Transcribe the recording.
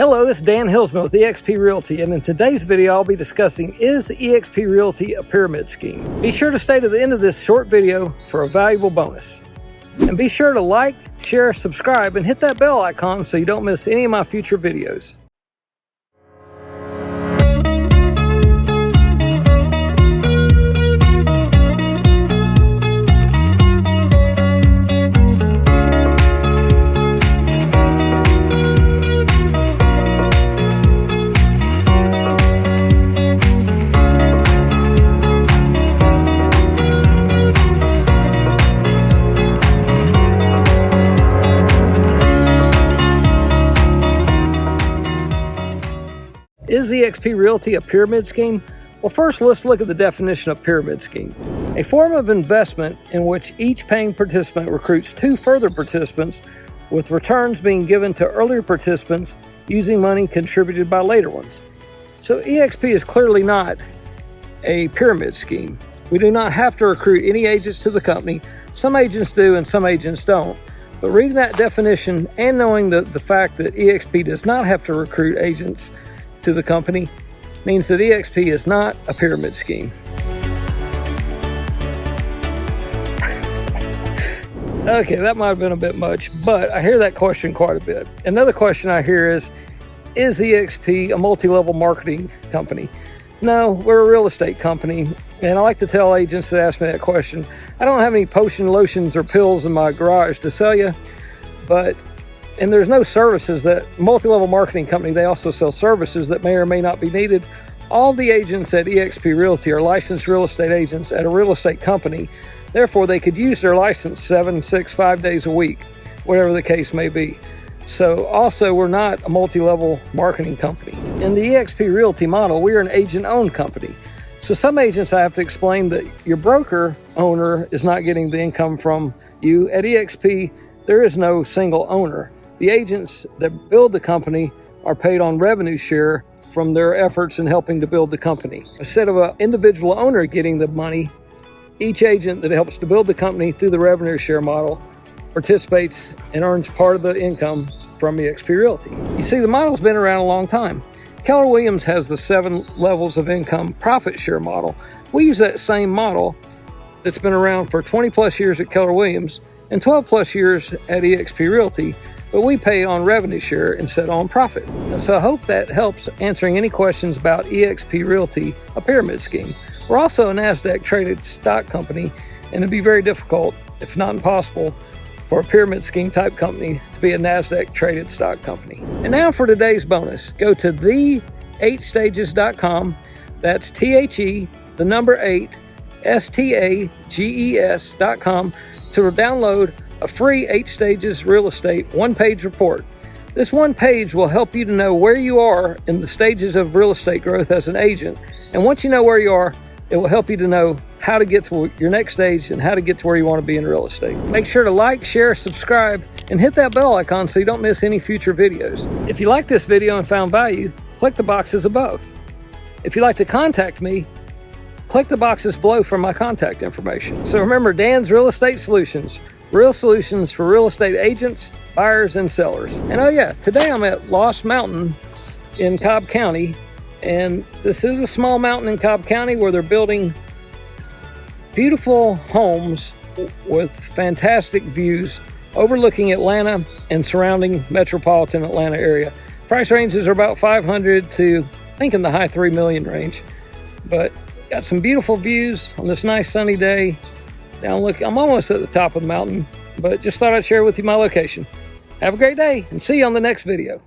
Hello, this is Dan Hilsman with eXp Realty, and in today's video I'll be discussing, is eXp Realty a pyramid scheme? Be sure to stay to the end of this short video for a valuable bonus. And be sure to like, share, subscribe, and hit that bell icon so you don't miss any of my future videos. Is eXp Realty a pyramid scheme? Well, first let's look at the definition of pyramid scheme. A form of investment in which each paying participant recruits two further participants, with returns being given to earlier participants using money contributed by later ones. So eXp is clearly not a pyramid scheme. We do not have to recruit any agents to the company. Some agents do and some agents don't. But reading that definition and knowing the fact that eXp does not have to recruit agents to the company means that eXp is not a pyramid scheme. Okay, that might have been a bit much, but I hear that question quite a bit. Another question I hear is eXp a multi-level marketing company? No, we're a real estate company, and I like to tell agents that ask me that question, I don't have any potion, lotions, or pills in my garage to sell you, and there's no services. That multi-level marketing company, they also sell services that may or may not be needed. All the agents at eXp Realty are licensed real estate agents at a real estate company. Therefore, they could use their license 7, 6, 5 days a week, whatever the case may be. So also, we're not a multi-level marketing company. In the eXp Realty model, we're an agent-owned company. So some agents, I have to explain that your broker owner is not getting the income from you. At eXp, there is no single owner. The agents that build the company are paid on revenue share from their efforts in helping to build the company. Instead of an individual owner getting the money, each agent that helps to build the company through the revenue share model participates and earns part of the income from eXp Realty. You see, the model's been around a long time. Keller Williams has the 7 levels of income profit share model. We use that same model that's been around for 20 plus years at Keller Williams and 12 plus years at eXp Realty, but we pay on revenue share instead on profit. And so I hope that helps answering any questions about eXp Realty, a pyramid scheme. We're also a NASDAQ traded stock company, and it'd be very difficult, if not impossible, for a pyramid scheme type company to be a NASDAQ traded stock company. And now for today's bonus. Go to the8stages.com. That's THE, the number 8, STAGES.com to download a free 8 Stages Real Estate one-page report. This one page will help you to know where you are in the stages of real estate growth as an agent. And once you know where you are, it will help you to know how to get to your next stage and how to get to where you want to be in real estate. Make sure to like, share, subscribe, and hit that bell icon so you don't miss any future videos. If you like this video and found value, click the boxes above. If you'd like to contact me, click the boxes below for my contact information. So remember, Dan's Real Estate Solutions. Real solutions for real estate agents, buyers, and sellers. And oh yeah, today I'm at Lost Mountain in Cobb County. And this is a small mountain in Cobb County where they're building beautiful homes with fantastic views overlooking Atlanta and surrounding metropolitan Atlanta area. Price ranges are about 500 to, I think, in the high 3 million range. But got some beautiful views on this nice sunny day. Now look, I'm almost at the top of the mountain, but just thought I'd share with you my location. Have a great day and see you on the next video.